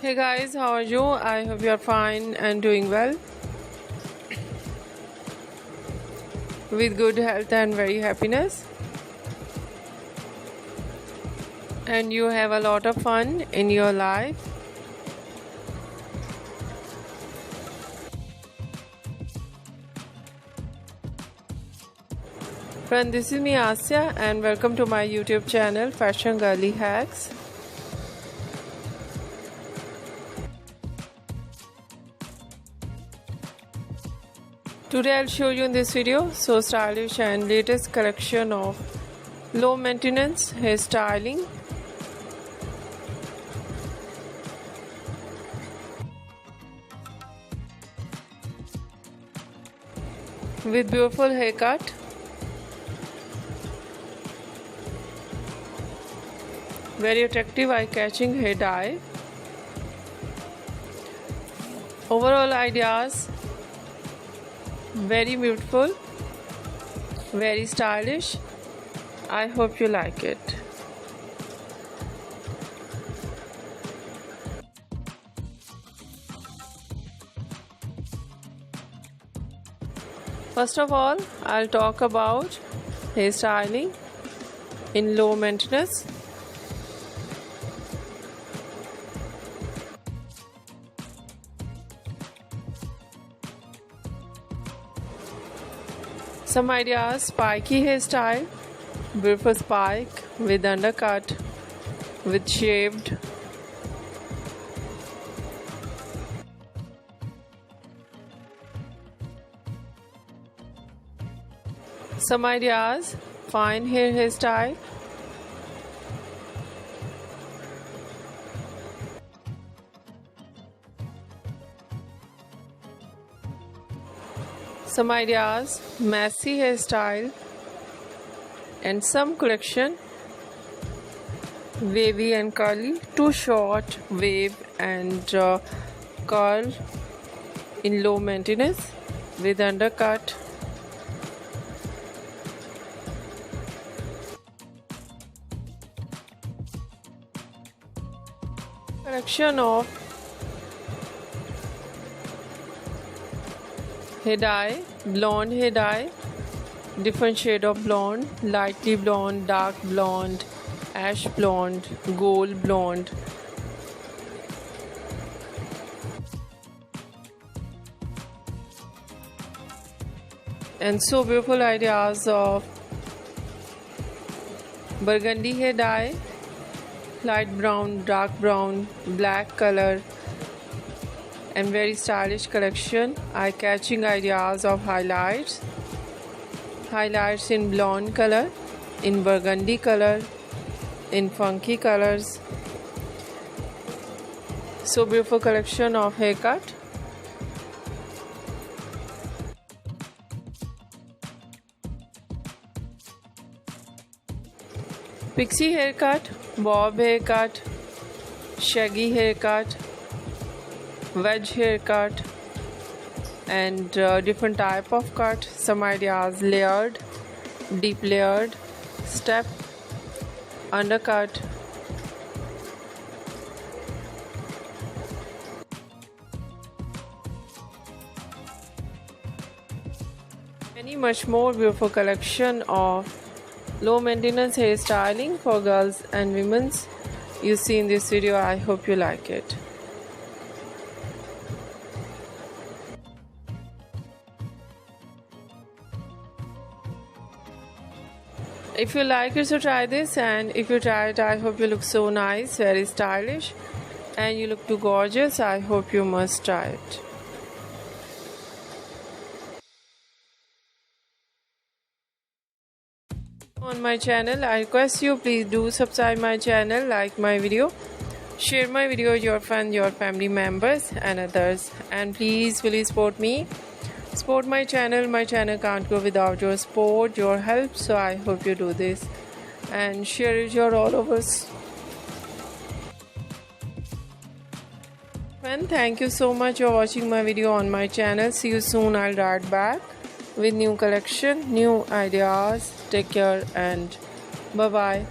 Hey guys, how are you? I hope you are fine and doing well with good health and very happiness. And you have a lot of fun in your life. Friend, this is me Asya and welcome to my YouTube channel Fashion Girly Hacks. Today I'll show you in this video so stylish and latest collection of low maintenance hairstyling. With beautiful haircut. Very attractive eye-catching hair dye. Overall ideas very beautiful, very stylish. I hope you like it. First of all, I'll talk about hairstyling in low maintenance. Some ideas: spiky hairstyle, beautiful spike with undercut, with shaved. Some ideas: fine hair hairstyle. Some ideas: messy hairstyle, and some collection wavy and curly, too short, wave and curl in low maintenance with undercut. Collection of hair dye, blonde hair dye, different shade of blonde, lightly blonde, dark blonde, ash blonde, gold blonde. And so beautiful ideas of burgundy hair dye, light brown, dark brown, black color, and very stylish collection. Eye-catching ideas of highlights in blonde color, in burgundy color, in funky colors. So beautiful collection of haircut. Pixie haircut, bob haircut, shaggy haircut, wedge haircut, and different type of cut. Some ideas: layered, deep layered, step, undercut. Many much more beautiful collection of low maintenance hairstyling for girls and women you see in this video. I hope you like it. If you like it, so try this, and if you try it, I hope you look so nice, very stylish, and you look too gorgeous. I hope you must try it. On my channel, I request you, please do subscribe my channel, like my video, share my video with your friends, your family members and others, and please support me. Support my channel. My channel can't go without your support, your help. So I hope you do this and share it your all over. Friend, thank you so much for watching my video on my channel. See you soon. I'll write back with new collection, new ideas. Take care and bye bye.